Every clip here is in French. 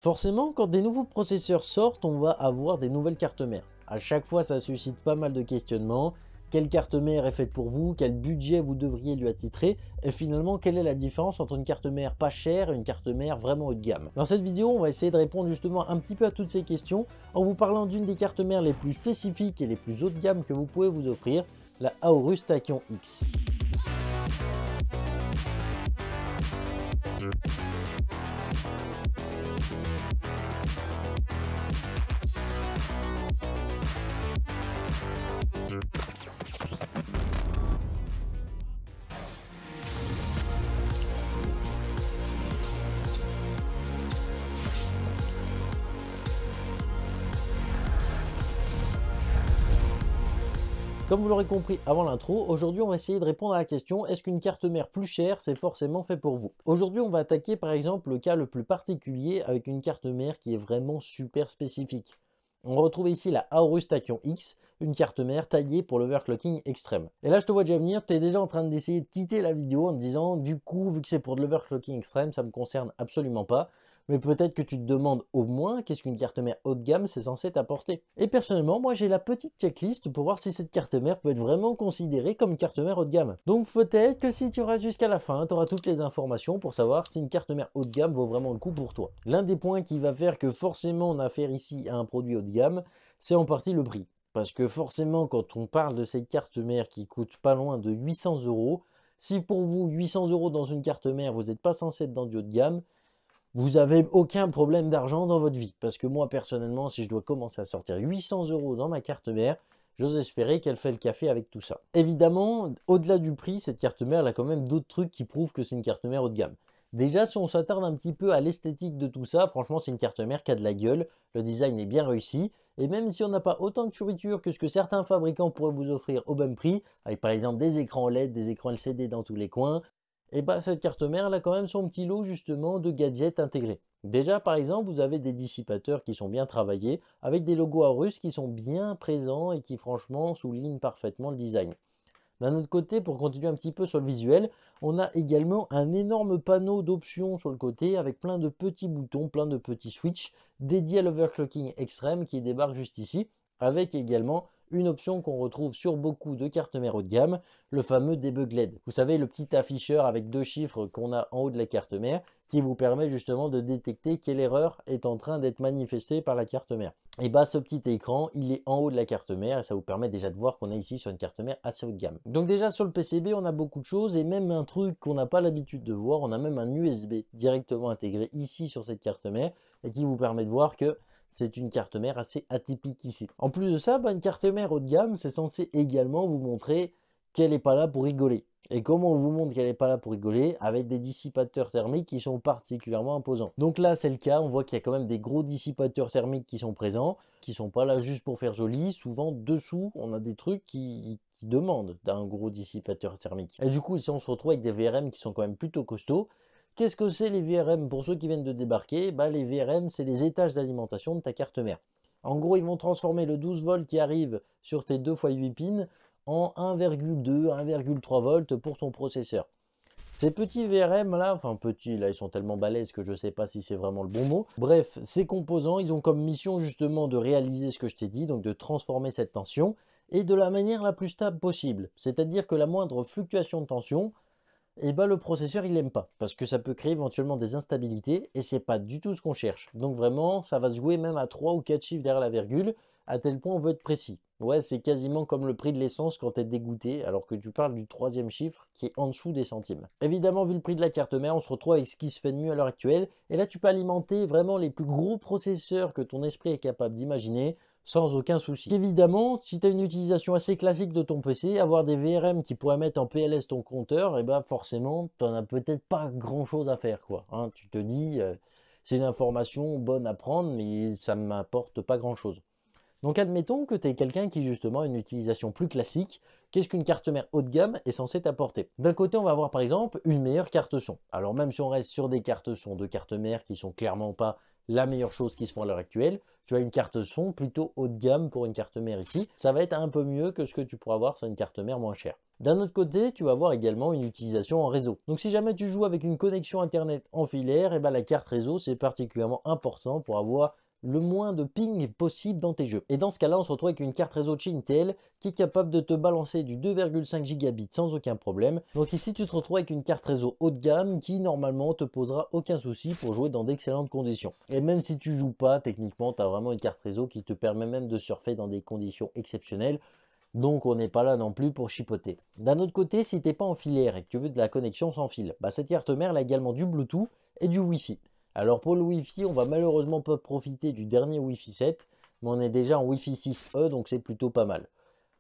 Forcément, quand des nouveaux processeurs sortent, on va avoir des nouvelles cartes mères. À chaque fois, ça suscite pas mal de questionnements. Quelle carte mère est faite pour vous? Quel budget vous devriez lui attitrer? Et finalement, quelle est la différence entre une carte mère pas chère et une carte mère vraiment haut de gamme? Dans cette vidéo, on va essayer de répondre justement un petit peu à toutes ces questions en vous parlant d'une des cartes mères les plus spécifiques et les plus haut de gamme que vous pouvez vous offrir, la Aorus Tachyon X. Comme vous l'aurez compris avant l'intro, aujourd'hui on va essayer de répondre à la question: est-ce qu'une carte mère plus chère c'est forcément fait pour vous? Aujourd'hui on va attaquer par exemple le cas le plus particulier avec une carte mère qui est vraiment super spécifique. On retrouve ici la Aorus Tachyon X, une carte mère taillée pour l'overclocking extrême. Et là je te vois déjà venir, tu es déjà en train d'essayer de quitter la vidéo en te disant du coup vu que c'est pour de l'overclocking extrême ça me concerne absolument pas. Mais peut-être que tu te demandes au moins qu'est-ce qu'une carte mère haut de gamme c'est censé t'apporter. Et personnellement, moi j'ai la petite checklist pour voir si cette carte mère peut être vraiment considérée comme une carte mère haut de gamme. Donc peut-être que si tu restes jusqu'à la fin, tu auras toutes les informations pour savoir si une carte mère haut de gamme vaut vraiment le coup pour toi. L'un des points qui va faire que forcément on a affaire ici à un produit haut de gamme, c'est en partie le prix. Parce que forcément quand on parle de cette carte mère qui coûte pas loin de 800 €, si pour vous 800 € dans une carte mère, vous n'êtes pas censé être dans du haut de gamme, vous avez aucun problème d'argent dans votre vie. Parce que moi, personnellement, si je dois commencer à sortir 800 € dans ma carte mère, j'ose espérer qu'elle fait le café avec tout ça. Évidemment, au-delà du prix, cette carte mère, elle a quand même d'autres trucs qui prouvent que c'est une carte mère haut de gamme. Déjà, si on s'attarde un petit peu à l'esthétique de tout ça, franchement, c'est une carte mère qui a de la gueule. Le design est bien réussi. Et même si on n'a pas autant de fioritures que ce que certains fabricants pourraient vous offrir au même prix, avec par exemple des écrans LED, des écrans LCD dans tous les coins, et bah cette carte mère elle a quand même son petit lot justement de gadgets intégrés. Déjà par exemple vous avez des dissipateurs qui sont bien travaillés avec des logos Aorus qui sont bien présents et qui franchement soulignent parfaitement le design. D'un autre côté, pour continuer un petit peu sur le visuel, on a également un énorme panneau d'options sur le côté avec plein de petits boutons, plein de petits switches dédiés à l'overclocking extrême qui débarque juste ici, avec également une option qu'on retrouve sur beaucoup de cartes mères haut de gamme, le fameux debug LED. Vous savez, le petit afficheur avec deux chiffres qu'on a en haut de la carte mère qui vous permet justement de détecter quelle erreur est en train d'être manifestée par la carte mère. Et bah ce petit écran, il est en haut de la carte mère et ça vous permet déjà de voir qu'on est ici sur une carte mère assez haut de gamme. Donc déjà sur le PCB, on a beaucoup de choses et même un truc qu'on n'a pas l'habitude de voir, on a même un USB directement intégré ici sur cette carte mère et qui vous permet de voir que c'est une carte mère assez atypique ici. En plus de ça, une carte mère haut de gamme, c'est censé également vous montrer qu'elle n'est pas là pour rigoler. Et comment on vous montre qu'elle n'est pas là pour rigoler? Avec des dissipateurs thermiques qui sont particulièrement imposants. Donc là, c'est le cas. On voit qu'il y a quand même des gros dissipateurs thermiques qui sont présents, qui ne sont pas là juste pour faire joli. Souvent, dessous, on a des trucs qui demandent d'un gros dissipateur thermique. Et du coup, ici, on se retrouve avec des VRM qui sont quand même plutôt costauds. Qu'est-ce que c'est les VRM pour ceux qui viennent de débarquer? Les VRM, c'est les étages d'alimentation de ta carte mère. En gros, ils vont transformer le 12 volts qui arrive sur tes 2 x 8 pins en 1,2, 1,3 volts pour ton processeur. Ces petits VRM là, enfin petits là, ils sont tellement balèzes que je ne sais pas si c'est vraiment le bon mot. Bref, ces composants, ils ont comme mission justement de réaliser ce que je t'ai dit, donc de transformer cette tension et de la manière la plus stable possible. C'est-à-dire que la moindre fluctuation de tension, le processeur il n'aime pas parce que ça peut créer éventuellement des instabilités et c'est pas du tout ce qu'on cherche. Donc vraiment ça va se jouer même à 3 ou 4 chiffres derrière la virgule à tel point on veut être précis. Ouais, c'est quasiment comme le prix de l'essence quand tu es dégoûté alors que tu parles du troisième chiffre qui est en dessous des centimes. Évidemment vu le prix de la carte mère on se retrouve avec ce qui se fait de mieux à l'heure actuelle et là tu peux alimenter vraiment les plus gros processeurs que ton esprit est capable d'imaginer sans aucun souci. Évidemment, si tu as une utilisation assez classique de ton PC, avoir des VRM qui pourraient mettre en PLS ton compteur, et forcément, tu n'en as peut-être pas grand-chose à faire, quoi. Hein, tu te dis, c'est une information bonne à prendre, mais ça ne m'apporte pas grand-chose. Donc admettons que tu es quelqu'un qui justement a une utilisation plus classique. Qu'est-ce qu'une carte mère haut de gamme est censée t'apporter? D'un côté, on va avoir par exemple une meilleure carte son. Alors même si on reste sur des cartes son de carte mère qui sont clairement pas la meilleure chose qui se fait à l'heure actuelle. Tu as une carte son plutôt haut de gamme pour une carte mère ici. Ça va être un peu mieux que ce que tu pourras avoir sur une carte mère moins chère. D'un autre côté, tu vas avoir également une utilisation en réseau. Donc si jamais tu joues avec une connexion internet en filaire, et ben la carte réseau c'est particulièrement important pour avoir le moins de ping possible dans tes jeux. Et dans ce cas-là, on se retrouve avec une carte réseau de chez Intel qui est capable de te balancer du 2,5 gigabits sans aucun problème. Donc ici, tu te retrouves avec une carte réseau haut de gamme qui normalement te posera aucun souci pour jouer dans d'excellentes conditions. Et même si tu joues pas, techniquement, tu as vraiment une carte réseau qui te permet même de surfer dans des conditions exceptionnelles. Donc on n'est pas là non plus pour chipoter. D'un autre côté, si tu n'es pas en filaire et que tu veux de la connexion sans fil, bah cette carte mère elle a également du Bluetooth et du Wi-Fi. Alors pour le Wi-Fi, on va malheureusement pas profiter du dernier Wi-Fi 7, mais on est déjà en Wi-Fi 6E, donc c'est plutôt pas mal.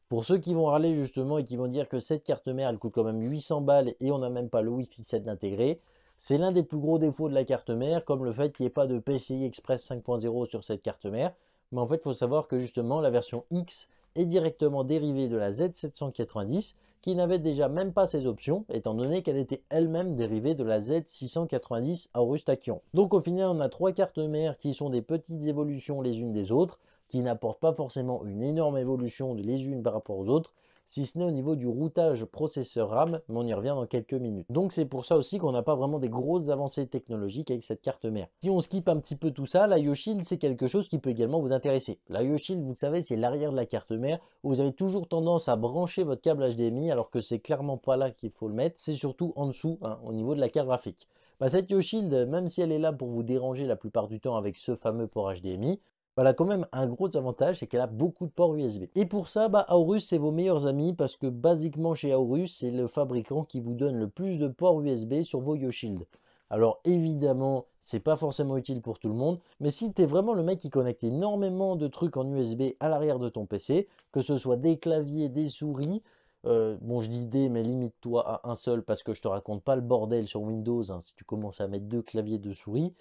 Pour ceux qui vont râler justement et qui vont dire que cette carte mère elle coûte quand même 800 balles et on n'a même pas le Wi-Fi 7 intégré, c'est l'un des plus gros défauts de la carte mère, comme le fait qu'il n'y ait pas de PCI Express 5.0 sur cette carte mère. Mais en fait, il faut savoir que justement la version X est directement dérivée de la Z790 qui n'avait déjà même pas ces options étant donné qu'elle était elle-même dérivée de la Z690 Aorus Tachyon. Donc au final on a trois cartes mères qui sont des petites évolutions les unes des autres qui n'apportent pas forcément une énorme évolution les unes par rapport aux autres, si ce n'est au niveau du routage processeur RAM, mais on y revient dans quelques minutes. Donc c'est pour ça aussi qu'on n'a pas vraiment des grosses avancées technologiques avec cette carte mère. Si on skip un petit peu tout ça, l'IO Shield c'est quelque chose qui peut également vous intéresser. L'IO Shield, vous savez, c'est l'arrière de la carte mère où vous avez toujours tendance à brancher votre câble HDMI alors que c'est clairement pas là qu'il faut le mettre, c'est surtout en dessous, hein, au niveau de la carte graphique. Cette IO Shield, même si elle est là pour vous déranger la plupart du temps avec ce fameux port HDMI, elle a quand même un gros avantage, c'est qu'elle a beaucoup de ports USB. Et pour ça, Aorus, c'est vos meilleurs amis parce que basiquement chez Aorus, c'est le fabricant qui vous donne le plus de ports USB sur vos YoShield. Alors évidemment, c'est pas forcément utile pour tout le monde, mais si tu es vraiment le mec qui connecte énormément de trucs en USB à l'arrière de ton PC, que ce soit des claviers, des souris, bon je dis des, mais limite-toi à un seul parce que je te raconte pas le bordel sur Windows, hein, si tu commences à mettre deux claviers, deux souris.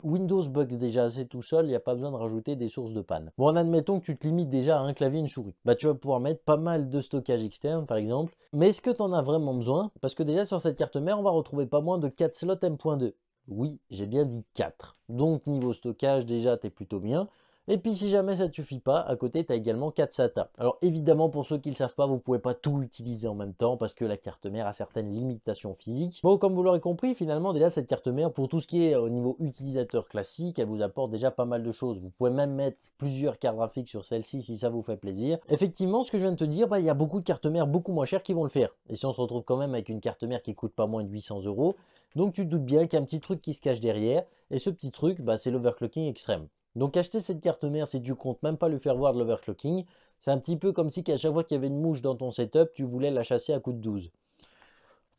Windows bug déjà assez tout seul, il n'y a pas besoin de rajouter des sources de panne. Bon, admettons que tu te limites déjà à un clavier et une souris. Tu vas pouvoir mettre pas mal de stockage externe par exemple. Mais est-ce que tu en as vraiment besoin? Parce que déjà sur cette carte mère, on va retrouver pas moins de 4 slots M.2. Oui, j'ai bien dit 4. Donc niveau stockage, déjà, tu es plutôt bien. Et puis si jamais ça ne suffit pas, à côté tu as également 4 SATA. Alors évidemment pour ceux qui ne le savent pas, vous ne pouvez pas tout utiliser en même temps parce que la carte mère a certaines limitations physiques. Bon, comme vous l'aurez compris, finalement déjà cette carte mère, pour tout ce qui est au niveau utilisateur classique, elle vous apporte déjà pas mal de choses. Vous pouvez même mettre plusieurs cartes graphiques sur celle-ci si ça vous fait plaisir. Effectivement, ce que je viens de te dire, il y a beaucoup de cartes mères beaucoup moins chères qui vont le faire. Et si on se retrouve quand même avec une carte mère qui coûte pas moins de 800 €, donc tu te doutes bien qu'il y a un petit truc qui se cache derrière. Et ce petit truc, c'est l'overclocking extrême. Donc acheter cette carte mère si tu comptes même pas lui faire voir de l'overclocking, c'est un petit peu comme si à chaque fois qu'il y avait une mouche dans ton setup, tu voulais la chasser à coup de 12.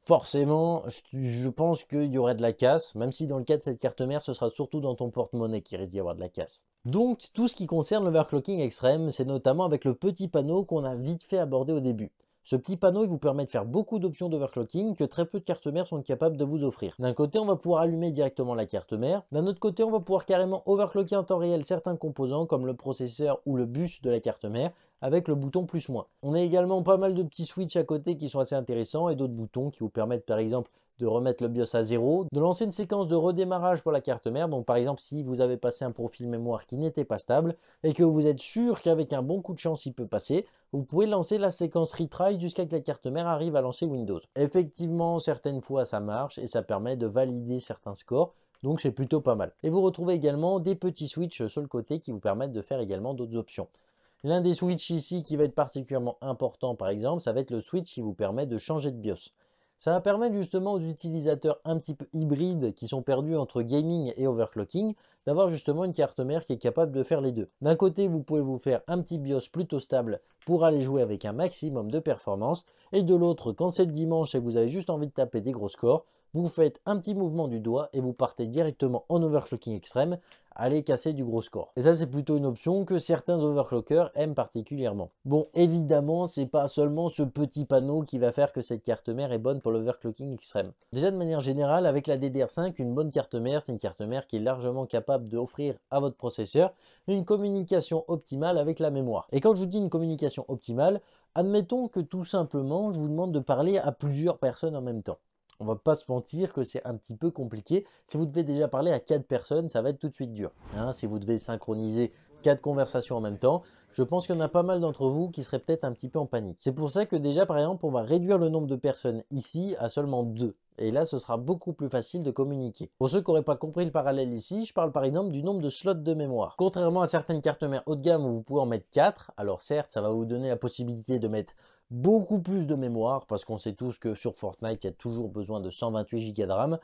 Forcément, je pense qu'il y aurait de la casse, même si dans le cas de cette carte mère, ce sera surtout dans ton porte-monnaie qu'il risque d'y avoir de la casse. Donc tout ce qui concerne l'overclocking extrême, c'est notamment avec le petit panneau qu'on a vite fait aborder au début. Ce petit panneau, il vous permet de faire beaucoup d'options d'overclocking que très peu de cartes mères sont capables de vous offrir. D'un côté, on va pouvoir allumer directement la carte mère. D'un autre côté, on va pouvoir carrément overclocker en temps réel certains composants comme le processeur ou le bus de la carte mère avec le bouton plus-moins. On a également pas mal de petits switches à côté qui sont assez intéressants et d'autres boutons qui vous permettent par exemple de remettre le BIOS à 0, de lancer une séquence de redémarrage pour la carte mère. Donc par exemple si vous avez passé un profil mémoire qui n'était pas stable et que vous êtes sûr qu'avec un bon coup de chance il peut passer, vous pouvez lancer la séquence retry jusqu'à ce que la carte mère arrive à lancer Windows. Effectivement, certaines fois ça marche et ça permet de valider certains scores. Donc c'est plutôt pas mal. Et vous retrouvez également des petits switches sur le côté qui vous permettent de faire également d'autres options. L'un des switches ici qui va être particulièrement important par exemple, ça va être le switch qui vous permet de changer de BIOS. Ça va permettre justement aux utilisateurs un petit peu hybrides qui sont perdus entre gaming et overclocking d'avoir justement une carte mère qui est capable de faire les deux. D'un côté, vous pouvez vous faire un petit BIOS plutôt stable pour aller jouer avec un maximum de performance et de l'autre, quand c'est le dimanche et que vous avez juste envie de taper des gros scores, vous faites un petit mouvement du doigt et vous partez directement en overclocking extrême, aller casser du gros score. Et ça, c'est plutôt une option que certains overclockers aiment particulièrement. Bon, évidemment, c'est pas seulement ce petit panneau qui va faire que cette carte mère est bonne pour l'overclocking extrême. Déjà, de manière générale, avec la DDR5, une bonne carte mère, c'est une carte mère qui est largement capable d'offrir à votre processeur une communication optimale avec la mémoire. Et quand je vous dis une communication optimale, admettons que tout simplement, je vous demande de parler à plusieurs personnes en même temps. On va pas se mentir que c'est un petit peu compliqué. Si vous devez déjà parler à 4 personnes, ça va être tout de suite dur. Hein, si vous devez synchroniser 4 conversations en même temps, je pense qu'il y en a pas mal d'entre vous qui seraient peut-être un petit peu en panique. C'est pour ça que déjà, par exemple, on va réduire le nombre de personnes ici à seulement 2. Et là, ce sera beaucoup plus facile de communiquer. Pour ceux qui n'auraient pas compris le parallèle ici, je parle par exemple du nombre de slots de mémoire. Contrairement à certaines cartes mères haut de gamme où vous pouvez en mettre 4, alors certes, ça va vous donner la possibilité de mettre beaucoup plus de mémoire, parce qu'on sait tous que sur Fortnite, il y a toujours besoin de 128 Go de RAM.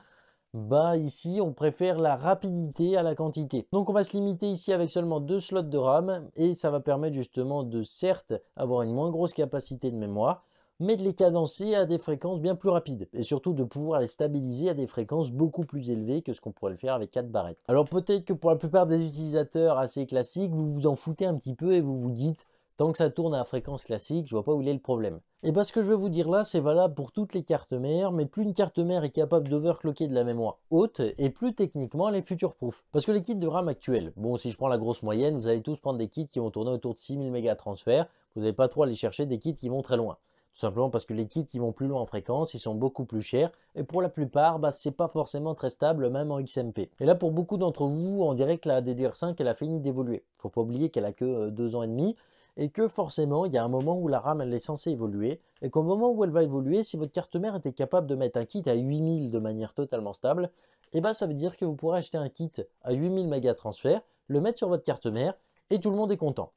Bah ici, on préfère la rapidité à la quantité. Donc on va se limiter ici avec seulement 2 slots de RAM, et ça va permettre justement de certes avoir une moins grosse capacité de mémoire, mais de les cadencer à des fréquences bien plus rapides, et surtout de pouvoir les stabiliser à des fréquences beaucoup plus élevées que ce qu'on pourrait le faire avec 4 barrettes. Alors peut-être que pour la plupart des utilisateurs assez classiques, vous vous en foutez un petit peu et vous vous dites: tant que ça tourne à fréquence classique, je vois pas où il est le problème. Et bien ce que je vais vous dire là, c'est valable pour toutes les cartes mères, mais plus une carte mère est capable d'overclocker de la mémoire haute, et plus techniquement elle est future-proof. Parce que les kits de RAM actuels, bon si je prends la grosse moyenne, vous allez tous prendre des kits qui vont tourner autour de 6000 mégatransferts, vous n'avez pas trop à aller chercher des kits qui vont très loin. Tout simplement parce que les kits qui vont plus loin en fréquence, ils sont beaucoup plus chers, et pour la plupart, c'est pas forcément très stable même en XMP. Et là pour beaucoup d'entre vous, on dirait que la DDR5 elle a fini d'évoluer. Faut pas oublier qu'elle a que 2 ans et demi, et que forcément il y a un moment où la RAM elle est censée évoluer, et qu'au moment où elle va évoluer, si votre carte mère était capable de mettre un kit à 8000 de manière totalement stable, et ça veut dire que vous pourrez acheter un kit à 8000 mégatransferts, le mettre sur votre carte mère, et tout le monde est content.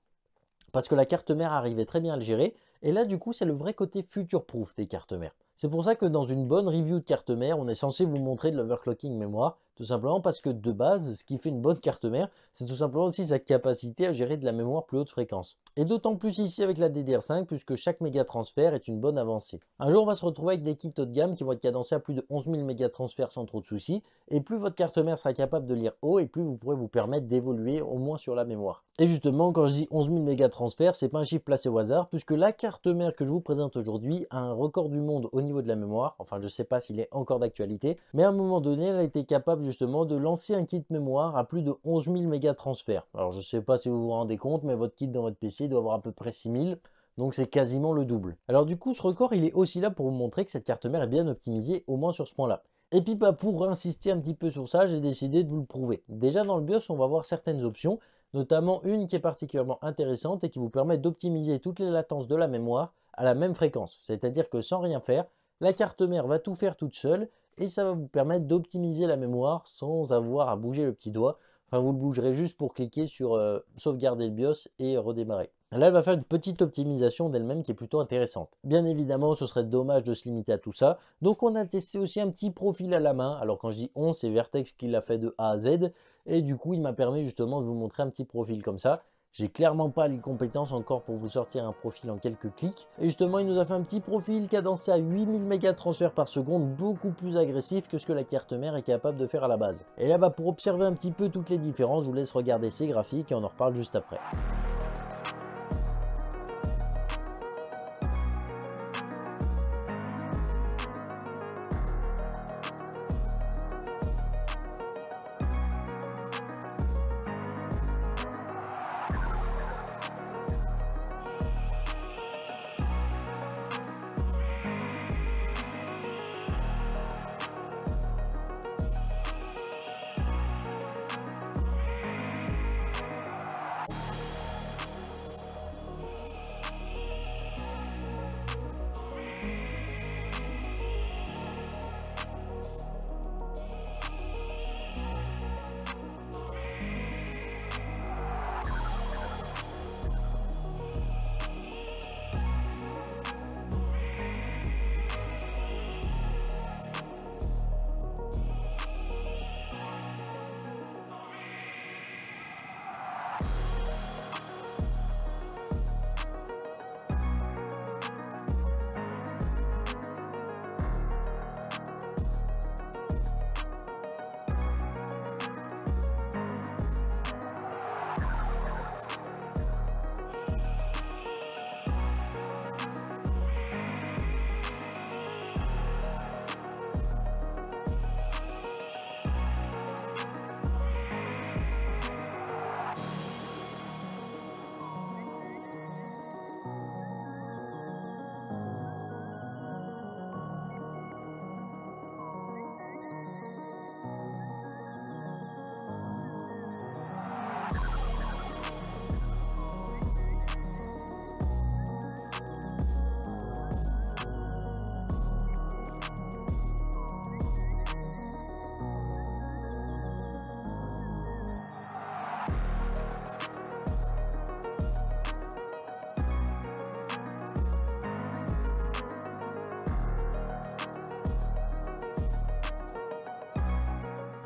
Parce que la carte mère arrivait très bien à le gérer, et là du coup c'est le vrai côté future-proof des cartes mères. C'est pour ça que dans une bonne review de carte mère, on est censé vous montrer de l'overclocking mémoire, tout simplement parce que de base, ce qui fait une bonne carte mère, c'est tout simplement aussi sa capacité à gérer de la mémoire plus haute fréquence. Et d'autant plus ici avec la DDR5, puisque chaque mégatransfert est une bonne avancée. Un jour, on va se retrouver avec des kits haut de gamme qui vont être cadencés à plus de 11 000 mégatransferts sans trop de soucis, et plus votre carte mère sera capable de lire haut, et plus vous pourrez vous permettre d'évoluer au moins sur la mémoire. Et justement, quand je dis 11 000 mégatransferts, c'est pas un chiffre placé au hasard, puisque la carte mère que je vous présente aujourd'hui a un record du monde au niveau de la mémoire. Enfin, je sais pas s'il est encore d'actualité, mais à un moment donné, elle a été capable justement de lancer un kit mémoire à plus de 11 000 mégatransferts. Alors, je sais pas si vous vous rendez compte, mais votre kit dans votre PC doit avoir à peu près 6 000. Donc c'est quasiment le double. Alors du coup, ce record, il est aussi là pour vous montrer que cette carte mère est bien optimisée, au moins sur ce point-là. Et puis pour insister un petit peu sur ça, j'ai décidé de vous le prouver. Déjà dans le BIOS, on va voir certaines options, notamment une qui est particulièrement intéressante et qui vous permet d'optimiser toutes les latences de la mémoire à la même fréquence. C'est-à-dire que sans rien faire, la carte mère va tout faire toute seule et ça va vous permettre d'optimiser la mémoire sans avoir à bouger le petit doigt. Enfin, vous le bougerez juste pour cliquer sur sauvegarder le BIOS et redémarrer. Là, elle va faire une petite optimisation d'elle-même qui est plutôt intéressante. Bien évidemment, ce serait dommage de se limiter à tout ça. Donc, on a testé aussi un petit profil à la main. Alors, quand je dis on, c'est Vertex qui l'a fait de A à Z. Et du coup, il m'a permis justement de vous montrer un petit profil comme ça. J'ai clairement pas les compétences encore pour vous sortir un profil en quelques clics. Et justement, il nous a fait un petit profil cadencé à 8000 mégatransferts par seconde, beaucoup plus agressif que ce que la carte mère est capable de faire à la base. Et là, pour observer un petit peu toutes les différences, je vous laisse regarder ces graphiques et on en reparle juste après.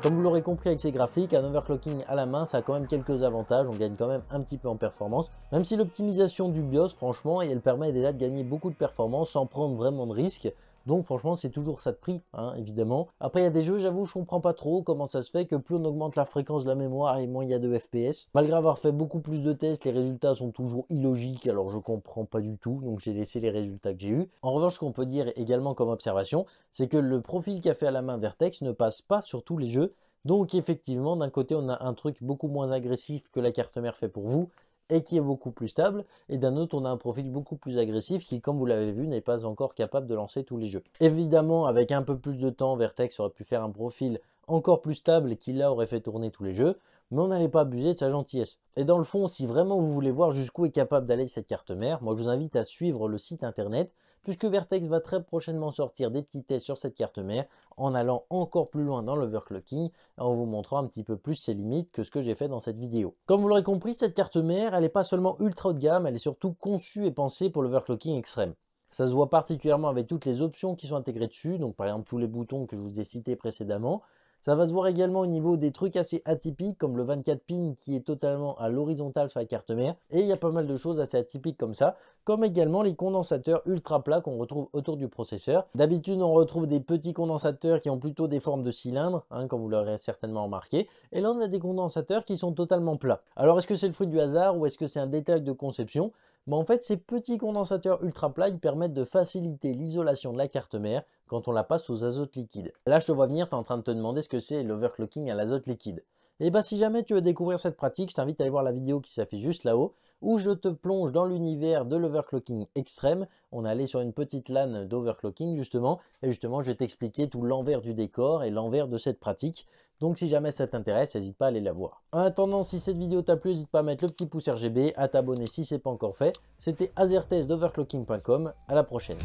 Comme vous l'aurez compris avec ces graphiques, un overclocking à la main, ça a quand même quelques avantages, on gagne quand même un petit peu en performance, même si l'optimisation du BIOS, franchement, elle permet déjà de gagner beaucoup de performance sans prendre vraiment de risques. Donc franchement, c'est toujours ça de prix, hein, évidemment. Après, il y a des jeux, j'avoue, je comprends pas trop comment ça se fait que plus on augmente la fréquence de la mémoire et moins il y a de FPS. Malgré avoir fait beaucoup plus de tests, les résultats sont toujours illogiques, alors je comprends pas du tout, donc j'ai laissé les résultats que j'ai eus. En revanche, ce qu'on peut dire également comme observation, c'est que le profil qu'a fait à la main Vertex ne passe pas sur tous les jeux. Donc effectivement, d'un côté, on a un truc beaucoup moins agressif que la carte mère fait pour vous, et qui est beaucoup plus stable, et d'un autre on a un profil beaucoup plus agressif qui, comme vous l'avez vu, n'est pas encore capable de lancer tous les jeux. Évidemment, avec un peu plus de temps, Vertex aurait pu faire un profil encore plus stable et qui là aurait fait tourner tous les jeux, mais on n'allait pas abuser de sa gentillesse. Et dans le fond, si vraiment vous voulez voir jusqu'où est capable d'aller cette carte mère, moi je vous invite à suivre le site internet, puisque Vertex va très prochainement sortir des petits tests sur cette carte mère en allant encore plus loin dans l'overclocking et en vous montrant un petit peu plus ses limites que ce que j'ai fait dans cette vidéo. Comme vous l'aurez compris, cette carte mère, elle n'est pas seulement ultra haut de gamme, elle est surtout conçue et pensée pour l'overclocking extrême. Ça se voit particulièrement avec toutes les options qui sont intégrées dessus, donc par exemple tous les boutons que je vous ai cités précédemment. Ça va se voir également au niveau des trucs assez atypiques comme le 24 pins qui est totalement à l'horizontale sur la carte mère. Et il y a pas mal de choses assez atypiques comme ça, comme également les condensateurs ultra plats qu'on retrouve autour du processeur. D'habitude, on retrouve des petits condensateurs qui ont plutôt des formes de cylindres, hein, comme vous l'aurez certainement remarqué. Et là, on a des condensateurs qui sont totalement plats. Alors, est-ce que c'est le fruit du hasard ou est-ce que c'est un détail de conception? En fait, ces petits condensateurs ultra plats, ils permettent de faciliter l'isolation de la carte mère quand on la passe aux azotes liquides. Là, je te vois venir, tu es en train de te demander ce que c'est l'overclocking à l'azote liquide. Et bah si jamais tu veux découvrir cette pratique, je t'invite à aller voir la vidéo qui s'affiche juste là-haut, où je te plonge dans l'univers de l'overclocking extrême. On est allé sur une petite LAN d'overclocking justement, et justement je vais t'expliquer tout l'envers du décor et l'envers de cette pratique. Donc si jamais ça t'intéresse, n'hésite pas à aller la voir. En attendant, si cette vidéo t'a plu, n'hésite pas à mettre le petit pouce RGB, à t'abonner si ce n'est pas encore fait. C'était Azertest d'overclocking.com, à la prochaine.